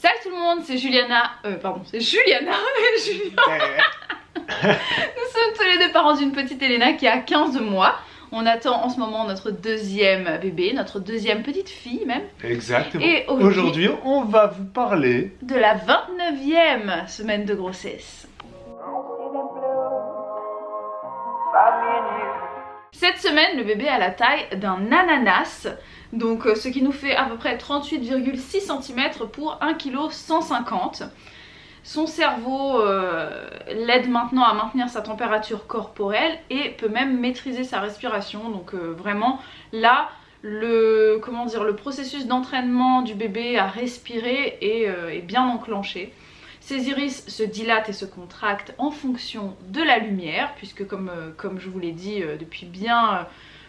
Salut tout le monde, c'est Juliana. C'est Juliana et Julien. Nous sommes tous les deux parents d'une petite Elena qui a 15 mois. On attend en ce moment notre deuxième bébé, notre deuxième petite fille même. Exactement. Et aujourd'hui, on va vous parler de la 29e semaine de grossesse. Cette semaine, le bébé a la taille d'un ananas, donc ce qui nous fait à peu près 38,6 cm pour 1,150 kg. Son cerveau l'aide maintenant à maintenir sa température corporelle et peut même maîtriser sa respiration. Donc vraiment là, le processus d'entraînement du bébé à respirer est bien enclenché. Ses iris se dilatent et se contractent en fonction de la lumière, puisque comme je vous l'ai dit depuis bien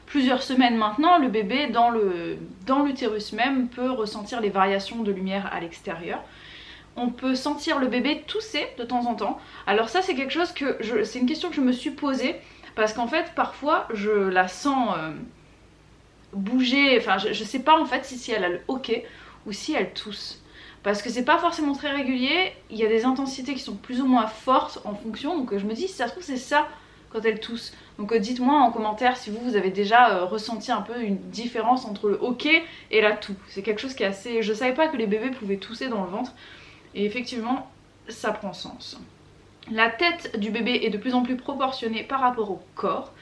plusieurs semaines maintenant, le bébé dans l'utérus même peut ressentir les variations de lumière à l'extérieur. On peut sentir le bébé tousser de temps en temps. Alors ça c'est quelque chose c'est une question que je me suis posée, parce qu'en fait parfois je la sens bouger, enfin je sais pas en fait si elle a le hoquet ou si elle tousse. Parce que c'est pas forcément très régulier, il y a des intensités qui sont plus ou moins fortes en fonction, donc je me dis si ça se trouve c'est ça quand elle tousse. Donc dites-moi en commentaire si vous avez déjà ressenti un peu une différence entre le hoquet et la toux. C'est quelque chose qui est assez... Je savais pas que les bébés pouvaient tousser dans le ventre, et effectivement ça prend sens. La tête du bébé est de plus en plus proportionnée par rapport au corps,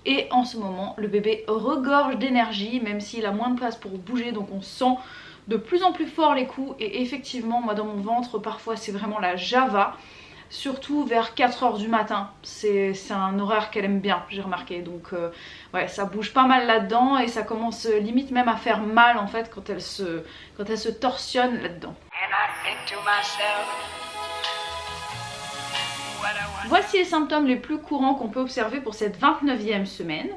et en ce moment le bébé regorge d'énergie, même s'il a moins de place pour bouger, donc on sent de plus en plus fort les coups. Et effectivement moi dans mon ventre parfois c'est vraiment la java, surtout vers 4 h du matin. C'est un horaire qu'elle aime bien, j'ai remarqué. Donc ouais, ça bouge pas mal là-dedans et ça commence limite même à faire mal en fait quand elle se torsionne là-dedans. Voici les symptômes les plus courants qu'on peut observer pour cette 29e semaine.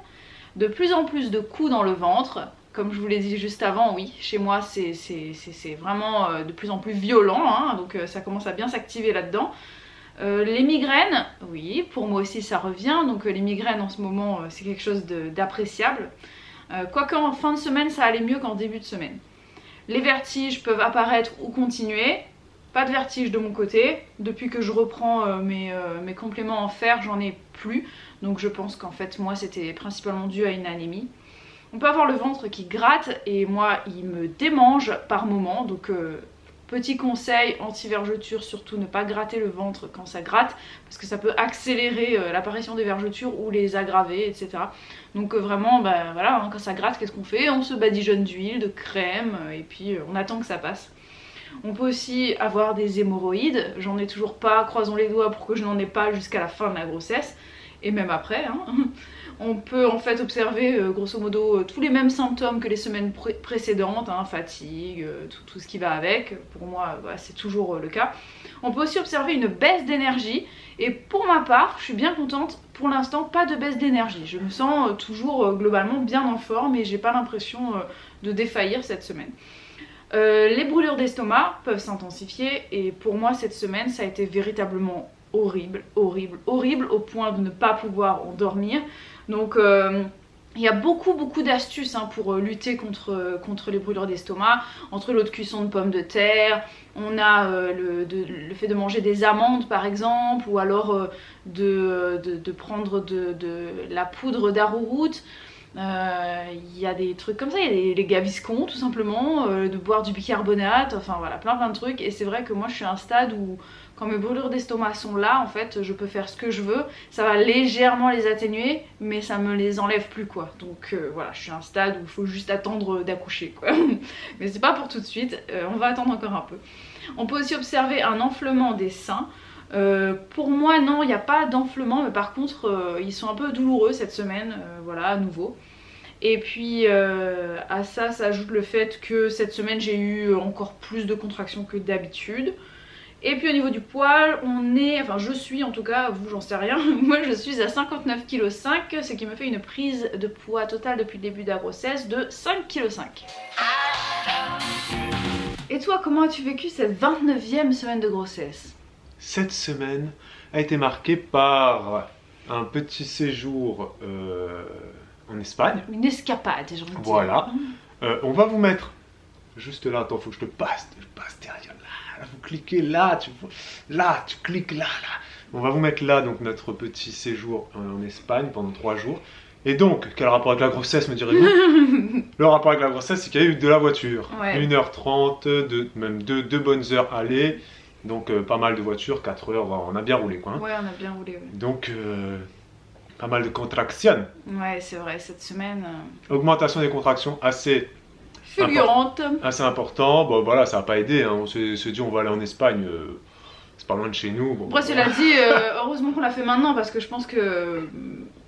De plus en plus de coups dans le ventre. Comme je vous l'ai dit juste avant, oui, chez moi c'est vraiment de plus en plus violent, hein, donc ça commence à bien s'activer là-dedans. Les migraines, oui, pour moi aussi ça revient, donc les migraines en ce moment c'est quelque chose d'appréciable. Quoique en fin de semaine ça allait mieux qu'en début de semaine. Les vertiges peuvent apparaître ou continuer. Pas de vertige de mon côté, depuis que je reprends mes compléments en fer, j'en ai plus, donc je pense qu'en fait moi c'était principalement dû à une anémie. On peut avoir le ventre qui gratte et moi il me démange par moment, donc petit conseil anti-vergeture, surtout ne pas gratter le ventre quand ça gratte, parce que ça peut accélérer l'apparition des vergetures ou les aggraver, etc. Donc vraiment, voilà, hein, quand ça gratte, qu'est-ce qu'on fait? On se badigeonne d'huile, de crème, et puis on attend que ça passe. On peut aussi avoir des hémorroïdes, j'en ai toujours pas, croisons les doigts pour que je n'en ai pas jusqu'à la fin de la grossesse, et même après, hein. On peut en fait observer grosso modo tous les mêmes symptômes que les semaines précédentes, hein, fatigue, tout ce qui va avec, pour moi c'est toujours le cas. On peut aussi observer une baisse d'énergie, et pour ma part, je suis bien contente, pour l'instant pas de baisse d'énergie. Je me sens toujours globalement bien en forme et j'ai pas l'impression de défaillir cette semaine. Les brûlures d'estomac peuvent s'intensifier, et pour moi cette semaine ça a été véritablement horrible au point de ne pas pouvoir en dormir. Donc il y a beaucoup d'astuces hein, pour lutter contre les brûlures d'estomac, entre l'eau de cuisson de pommes de terre, on a le fait de manger des amandes par exemple, ou alors de prendre de la poudre d'arrowroot. Il y a des trucs comme ça, il y a les gaviscons tout simplement, de boire du bicarbonate, enfin voilà, plein de trucs. Et c'est vrai que moi je suis à un stade où quand mes brûlures d'estomac sont là, en fait je peux faire ce que je veux, ça va légèrement les atténuer mais ça me les enlève plus quoi. Donc voilà, je suis à un stade où il faut juste attendre d'accoucher quoi. Mais c'est pas pour tout de suite, on va attendre encore un peu. On peut aussi observer un enflement des seins. Pour moi non, il n'y a pas d'enflement, mais par contre ils sont un peu douloureux cette semaine, voilà, à nouveau. Et puis à ça s'ajoute le fait que cette semaine j'ai eu encore plus de contractions que d'habitude. Et puis au niveau du poids, je suis en tout cas, vous j'en sais rien, moi je suis à 59,5 kg, ce qui me fait une prise de poids totale depuis le début de la grossesse de 5,5 kg. Et toi, comment as-tu vécu cette 29e semaine de grossesse? Cette semaine a été marquée par un petit séjour en Espagne. Une escapade, j'ai envie de dire. Voilà. On va vous mettre juste là, attends, faut que je passe derrière là. cliquer là, là, tu cliques là. On va vous mettre là, donc notre petit séjour en Espagne pendant 3 jours. Et donc, quel rapport avec la grossesse, me direz-vous? Le rapport avec la grossesse, c'est qu'il y a eu de la voiture. Ouais. 1h30, même 2 bonnes heures aller. Donc, pas mal de voitures, 4 heures, on a bien roulé, quoi. Hein. Ouais, on a bien roulé. Ouais. Donc, pas mal de contractions. Ouais, c'est vrai, cette semaine. Augmentation des contractions assez Fulgurante. assez important. Bon, voilà, ça n'a pas aidé. Hein. On se dit, on va aller en Espagne. C'est pas loin de chez nous. Bon, Après, cela dit, heureusement qu'on l'a fait maintenant parce que je pense que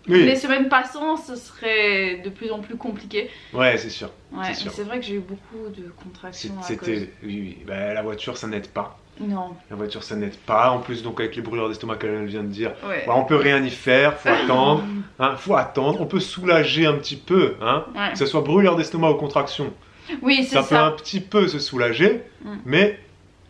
oui. les semaines passant, ce serait de plus en plus compliqué. Ouais, c'est sûr. Ouais, c'est sûr. c'est vrai que j'ai eu beaucoup de contractions. C'était. Oui. Ben, la voiture, ça n'aide pas. Non. La voiture, ça n'aide pas. En plus, donc, avec les brûlures d'estomac qu'elle vient de dire, Ouais. on peut rien y faire. Faut attendre. Hein, faut attendre. On peut soulager un petit peu. Hein, Ouais. que ce soit brûlure d'estomac ou contraction. Oui, c'est Ça peut un ça. petit peu se soulager. Mais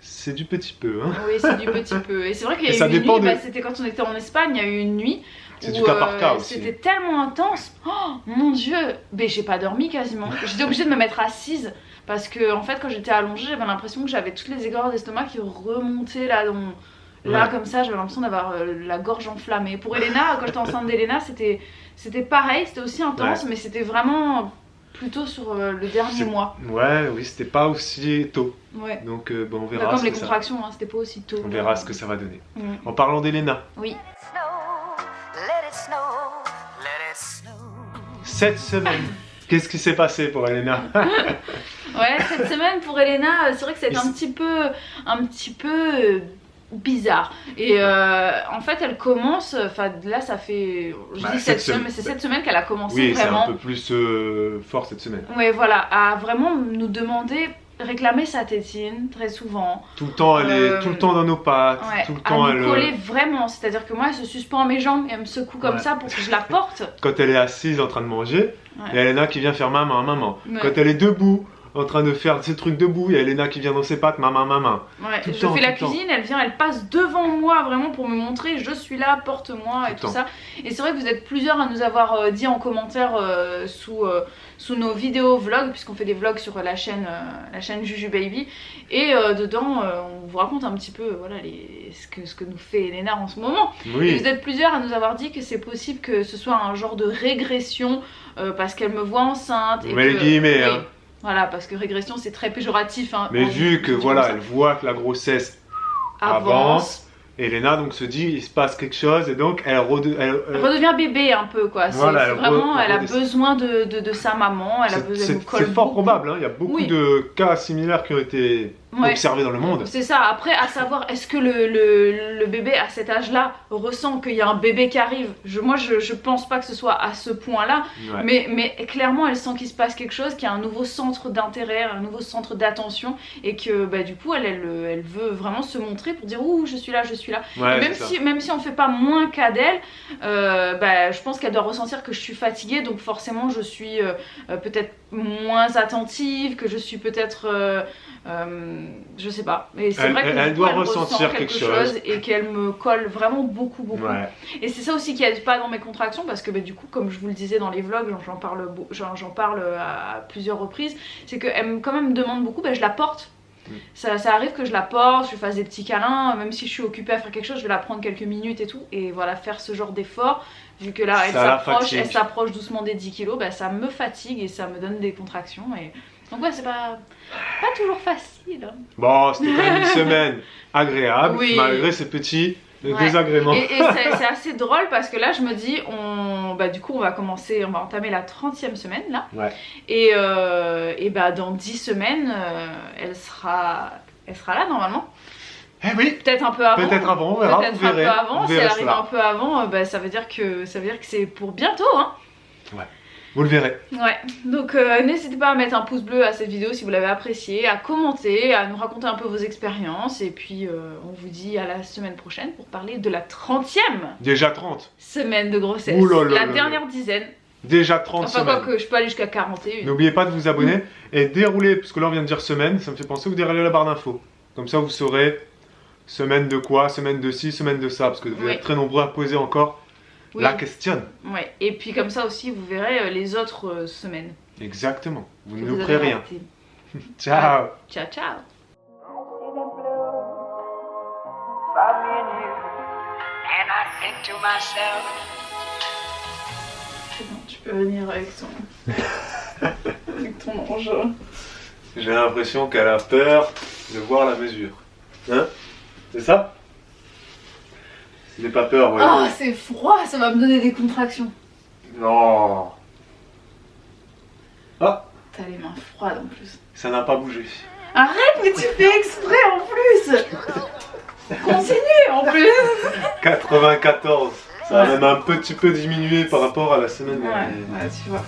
c'est du petit peu. Hein. Oui, c'est du petit peu. Et c'est vrai qu'il y a Et ça eu une dépend nuit, de- c'était quand on était en Espagne, il y a eu une nuit. C'est où, du cas par cas aussi. C'était tellement intense. Oh mon dieu, mais j'ai pas dormi quasiment. J'étais obligée de me mettre assise parce que en fait quand j'étais allongée, j'avais l'impression que j'avais toutes les aigreurs d'estomac qui remontaient là là Ouais. comme ça, j'avais l'impression d'avoir la gorge enflammée. Pour Elena, quand j'étais enceinte d'Elena, c'était pareil, c'était aussi intense, mais c'était vraiment plutôt sur le dernier mois. Ouais, oui, c'était pas aussi tôt. Ouais. Donc, bon, on Bah, verra. comme ce les que ça... contractions, hein, c'était pas aussi tôt. On verra ce que ça va donner. Mm. En parlant d'Elena, Oui. Let it snow, let it snow. cette semaine, qu'est-ce qui s'est passé pour Elena? Ouais, cette semaine pour Elena, c'est vrai que c'est un petit peu bizarre. Et en fait, elle commence, enfin là, ça fait, je dis cette semaine, mais c'est cette semaine qu'elle a commencé Oui, c'est vraiment. un peu plus fort cette semaine. Ouais, voilà, à vraiment nous demander, réclamer sa tétine très souvent. Tout le temps, elle est tout le temps dans nos pattes. Ouais, Tout le à temps, nous elle. coller vraiment. C'est-à-dire que moi, elle se suspend à mes jambes et elle me secoue comme Ouais. ça pour que je la porte. Quand elle est assise en train de manger, Ouais. il y a Elena qui vient faire maman, maman. Ouais. Quand elle est debout, en train de faire ses trucs debout, il y a Elena qui vient dans ses pattes, maman, maman. Ouais, Tout le je temps, fais la tout le temps. cuisine, elle vient, elle passe devant moi vraiment pour me montrer je suis là, porte-moi et Tout tout le ça. Et c'est vrai que vous êtes plusieurs à nous avoir dit en commentaire sous nos vidéos vlogs, puisqu'on fait des vlogs sur la chaîne Juju Baby. Et dedans, on vous raconte un petit peu voilà, ce que nous fait Elena en ce moment. Et Oui, vous êtes plusieurs à nous avoir dit que c'est possible que ce soit un genre de régression parce qu'elle me voit enceinte. On met les guillemets, oui, hein. Voilà, parce que régression c'est très péjoratif. Hein, mais en vu que disant voilà, ça. elle voit que la grossesse Avance. Elena donc se dit il se passe quelque chose et donc elle Elle redevient bébé un peu quoi. Voilà, C'est elle vraiment, elle a redescend. besoin de sa maman. Elle a besoin. Elle nous colle c'est fort beaucoup. probable, hein. Il y a beaucoup Oui. de cas similaires qui ont été Ouais. observés dans le monde. C'est ça. Après, à savoir, est-ce que le bébé à cet âge-là ressent qu'il y a un bébé qui arrive? Moi, je pense pas que ce soit à ce point-là. Ouais. Mais clairement, elle sent qu'il se passe quelque chose, qu'il y a un nouveau centre d'intérêt, un nouveau centre d'attention, et que bah, du coup, elle veut vraiment se montrer pour dire ouh, je suis là, je suis là. Ouais, Et c'est ça. même si on fait pas moins cas d'elle, bah, je pense qu'elle doit ressentir que je suis fatiguée, donc forcément je suis peut-être moins attentive, que je suis peut-être, je sais pas. Mais c'est vrai que Elle du coup, doit ressent ressentir quelque chose. et qu'elle me colle vraiment beaucoup. Ouais. Et c'est ça aussi qui aide pas dans mes contractions parce que bah, du coup, comme je vous le disais dans les vlogs, j'en parle à plusieurs reprises, c'est qu'elle quand même me demande beaucoup, bah, je la porte. Ça arrive que je la porte, je lui fasse des petits câlins, même si je suis occupée à faire quelque chose, je vais la prendre quelques minutes et tout, et voilà, faire ce genre d'effort, vu que là elle s'approche doucement des 10 kilos, bah, ça me fatigue et ça me donne des contractions, et donc ouais, c'est pas toujours facile. Hein. Bon, c'était quand même une semaine agréable, Oui. malgré ces petits Ouais. désagréments. Et c'est assez drôle parce que là je me dis, bah, du coup on va entamer la 30e semaine là. Ouais. Et bah dans 10 semaines, elle sera là normalement. Eh oui, Peut-être un peu avant. peut-être avant, on verra, Peut-être vous verrez. un peu avant. Vous Si verrez elle arrive cela. un peu avant, bah, ça veut dire que c'est pour bientôt. Hein. Vous le verrez. Ouais, donc n'hésitez pas à mettre un pouce bleu à cette vidéo si vous l'avez appréciée, à commenter, à nous raconter un peu vos expériences. Et puis on vous dit à la semaine prochaine pour parler de la 30e Déjà 30. semaine de grossesse. Ouh là là La là dernière dizaine. Déjà 30 Enfin, semaines. quoi que je peux aller jusqu'à 41. N'oubliez pas de vous abonner et dérouler, parce que là on vient de dire semaine, ça me fait penser, vous déroulez la barre d'infos. Comme ça vous saurez semaine de quoi, semaine de ci, semaine de ça, parce que vous Oui. êtes très nombreux à poser encore Oui. la question. Ouais, et puis comme ça aussi vous verrez les autres semaines. Exactement, vous que ne vous nous avez ferez rien. ratées. Ciao. Ciao, ciao. I see them blue, about me and you. And I think to myself, C'est bon, tu peux venir avec ton engin. J'ai l'impression qu'elle a peur de voir la mesure. Hein? C'est ça? N'aie pas peur, ouais. Ah, c'est froid, ça va me donner des contractions. Non. Ah, T'as les mains froides en plus. ça n'a pas bougé. Arrête, mais tu fais exprès en plus. Continue en plus. 94. Ça a Ouais. même un petit peu diminué par rapport à la semaine Ouais, dernière. ouais, tu vois.